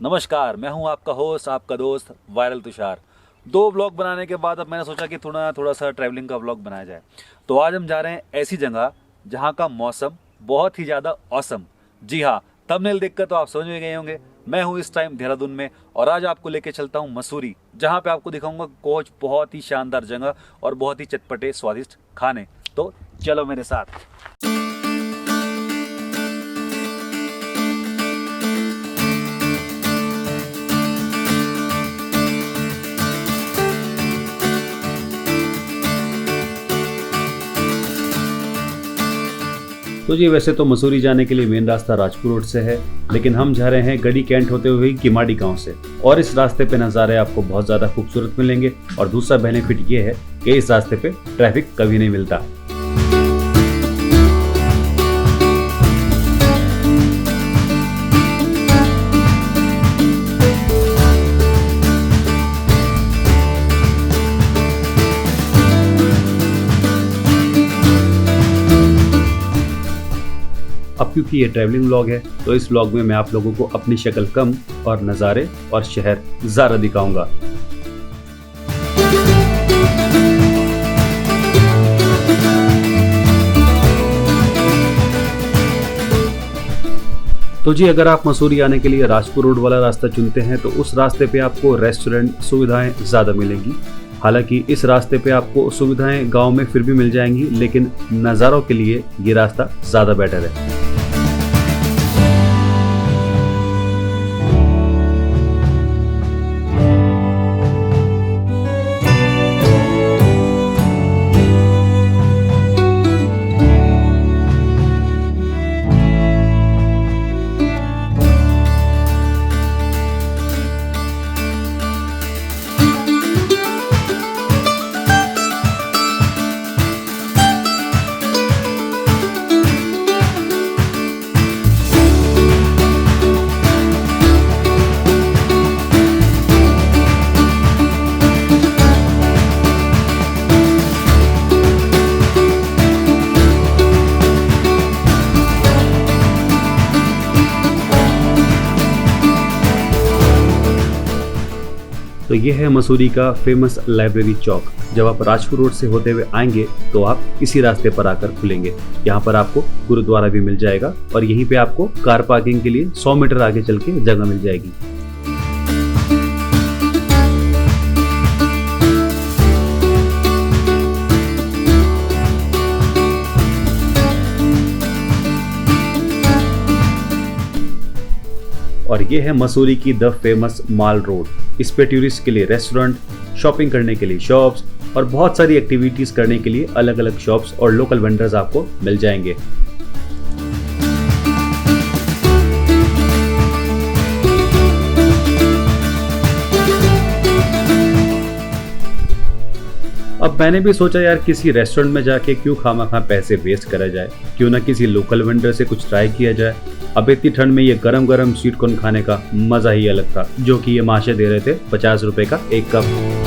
नमस्कार, मैं हूं आपका होस्ट, आपका दोस्त वायरल तुषार। 2 ब्लॉग बनाने के बाद अब मैंने सोचा कि थोड़ा सा ट्रैवलिंग का ब्लॉग बनाया जाए। तो आज हम जा रहे हैं ऐसी जगह जहां का मौसम बहुत ही ज़्यादा ऑसम। जी हाँ, थंबनेल देखकर तो आप समझ में गए होंगे। मैं हूं इस टाइम देहरादून में और आज आपको लेके चलता हूं मसूरी, जहां पे आपको दिखाऊंगा कुछ बहुत ही शानदार जगह और बहुत ही चटपटे स्वादिष्ट खाने। तो चलो मेरे साथ। तो जी वैसे तो मसूरी जाने के लिए मेन रास्ता राजपुर रोड से है, लेकिन हम जा रहे हैं गढ़ी कैंट होते हुए किमाड़ी गांव से। और इस रास्ते पे नज़ारे आपको बहुत ज़्यादा खूबसूरत मिलेंगे। और दूसरा बेनिफिट ये है कि इस रास्ते पे ट्रैफिक कभी नहीं मिलता। अब क्योंकि ये ट्रैवलिंग व्लॉग है तो इस व्लॉग में मैं आप लोगों को अपनी शक्ल कम और नज़ारे और शहर ज़्यादा दिखाऊंगा। तो जी अगर आप मसूरी आने के लिए राजपुर रोड वाला रास्ता चुनते हैं तो उस रास्ते पे आपको रेस्टोरेंट सुविधाएं ज़्यादा मिलेंगी। हालांकि इस रास्ते पे आपको सुविधाएं गांव में फिर भी मिल जाएंगी, लेकिन नज़ारों के लिए ये रास्ता ज़्यादा बेटर है। तो ये है मसूरी का फेमस लाइब्रेरी चौक। जब आप राजपुर रोड से होते हुए आएंगे तो आप इसी रास्ते पर आकर खुलेंगे। यहाँ पर आपको गुरुद्वारा भी मिल जाएगा और यहीं पे आपको कार पार्किंग के लिए 100 मीटर आगे चल के जगह मिल जाएगी। और ये है मसूरी की द फेमस माल रोड। इस पे टूरिस्ट के लिए रेस्टोरेंट, शॉपिंग करने के लिए शॉप्स और बहुत सारी एक्टिविटीज करने के लिए अलग अलग शॉप्स और लोकल वेंडर्स आपको मिल जाएंगे। अब मैंने भी सोचा यार किसी रेस्टोरेंट में जाके क्यों खामखा पैसे वेस्ट करा जाए, क्यों ना किसी लोकल वेंडर से कुछ ट्राई किया जाए। अब इतनी ठंड में ये गरम गरम स्वीट कॉर्न खाने का मजा ही अलग था, जो कि ये माशे दे रहे थे 50 रुपए का एक कप।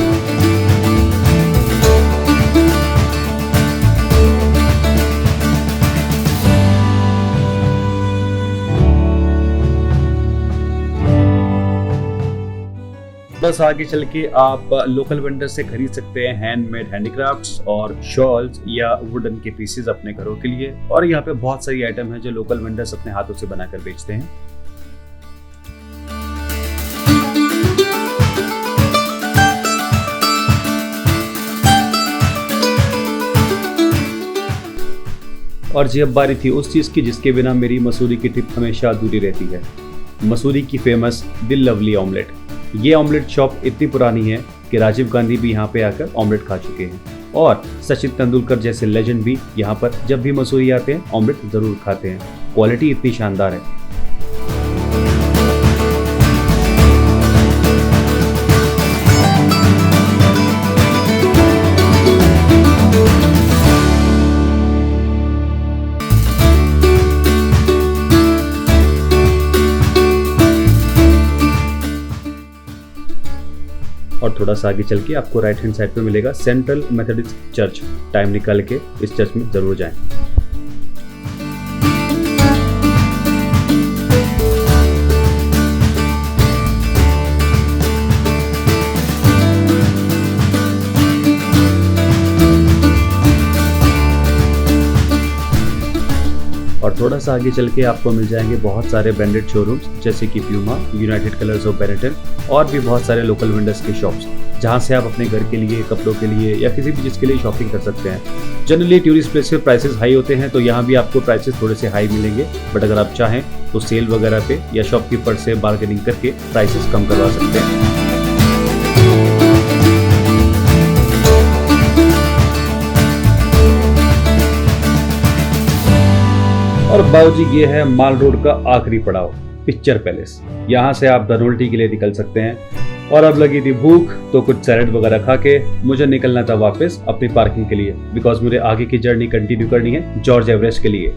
बस आगे चल के आप लोकल वेंडर से खरीद सकते हैं हैंडमेड हैंडीक्राफ्ट्स और शॉल्स या वुडन के पीसेस अपने घरों के लिए। और यहाँ पे बहुत सारी आइटम है जो लोकल वेंडर्स अपने हाथों से बनाकर बेचते हैं। और जी अब बारी थी उस चीज की जिसके बिना मेरी मसूरी की ट्रिप हमेशा अधूरी रहती है, मसूरी की फेमस दिल लवली ऑमलेट। ये ऑमलेट शॉप इतनी पुरानी है कि राजीव गांधी भी यहाँ पे आकर ऑमलेट खा चुके हैं और सचिन तेंदुलकर जैसे लेजेंड भी यहाँ पर जब भी मसूरी आते हैं ऑमलेट जरूर खाते हैं। क्वालिटी इतनी शानदार है। और थोड़ा सा आगे चल के आपको राइट हैंड साइड पे मिलेगा सेंट्रल मेथोडिस्ट चर्च। टाइम निकाल के इस चर्च में जरूर जाएं। थोड़ा सा आगे चल के आपको मिल जाएंगे बहुत सारे ब्रांडेड शोरूम्स जैसे कि Puma, United colours of Benetton और भी बहुत सारे लोकल वेंडर्स के शॉप्स, जहां से आप अपने घर के लिए, कपड़ों के लिए या किसी भी चीज़ के लिए शॉपिंग कर सकते हैं। जनरली टूरिस्ट प्लेस पे प्राइसेस हाई होते हैं, तो यहाँ भी आपको प्राइसेस थोड़े से हाई मिलेंगे, बट अगर आप चाहें तो सेल वगैरह पे या शॉपकीपर से बार्गेनिंग करके प्राइसेस कम करवा सकते हैं। और बाबूजी ये है माल रोड का आखिरी पड़ाव, पिक्चर पैलेस। यहाँ से आप द नोवेल्टी के लिए निकल सकते हैं। और अब लगी थी भूख तो कुछ सैलेड वगैरह खा के मुझे निकलना था वापस अपनी पार्किंग के लिए, बिकॉज मुझे आगे की जर्नी कंटिन्यू करनी है जॉर्ज एवरेस्ट के लिए।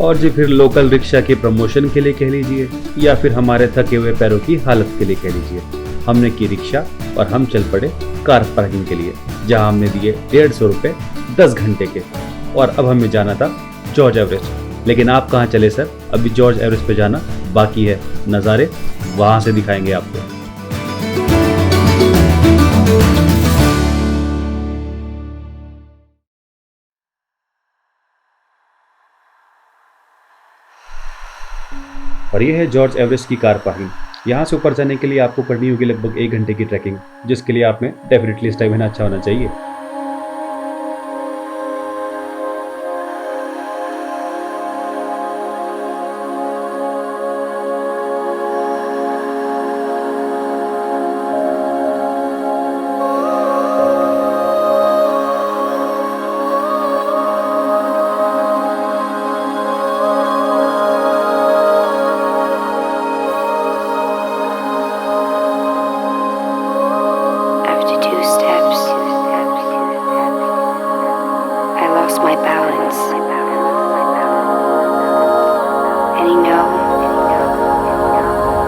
और जी फिर लोकल रिक्शा के प्रमोशन के लिए कह लीजिए या फिर हमारे थके हुए पैरों की हालत के लिए कह लीजिए, हमने की रिक्शा और हम चल पड़े कार पार्किंग के लिए, जहां हमने दिए 150 रुपए 10 घंटे के। और अब हमें जाना था जॉर्ज एवरेस्ट। लेकिन आप कहाँ चले सर, अभी जॉर्ज एवरेस्ट पे जाना बाकी है, नज़ारे वहां से दिखाएंगे आपको। और ये है जॉर्ज एवरेस्ट की कार पार्किंग। यहाँ से ऊपर जाने के लिए आपको करनी होगी लगभग 1 घंटे की ट्रैकिंग, जिसके लिए आप में डेफिनेटली स्टैमिना अच्छा होना चाहिए।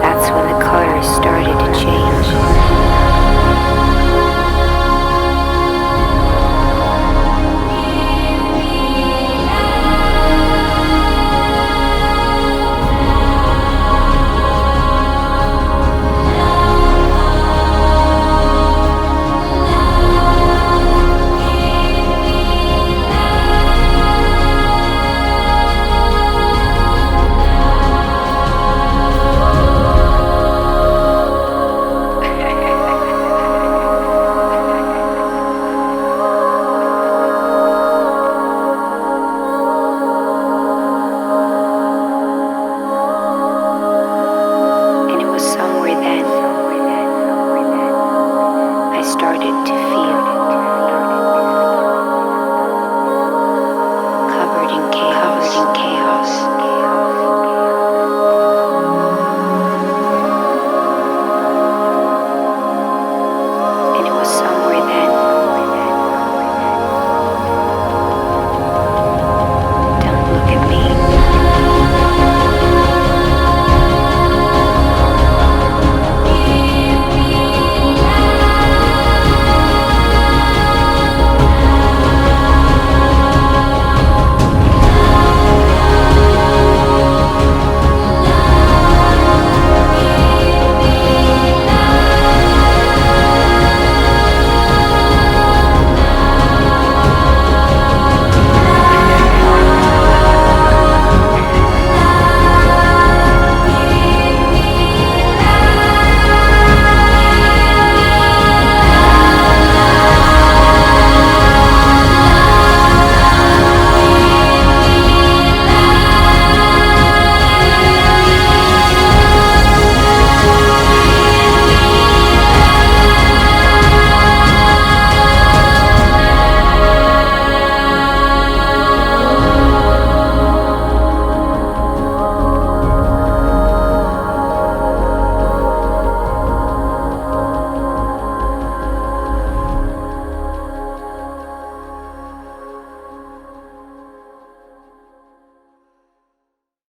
That's when the colors started to change.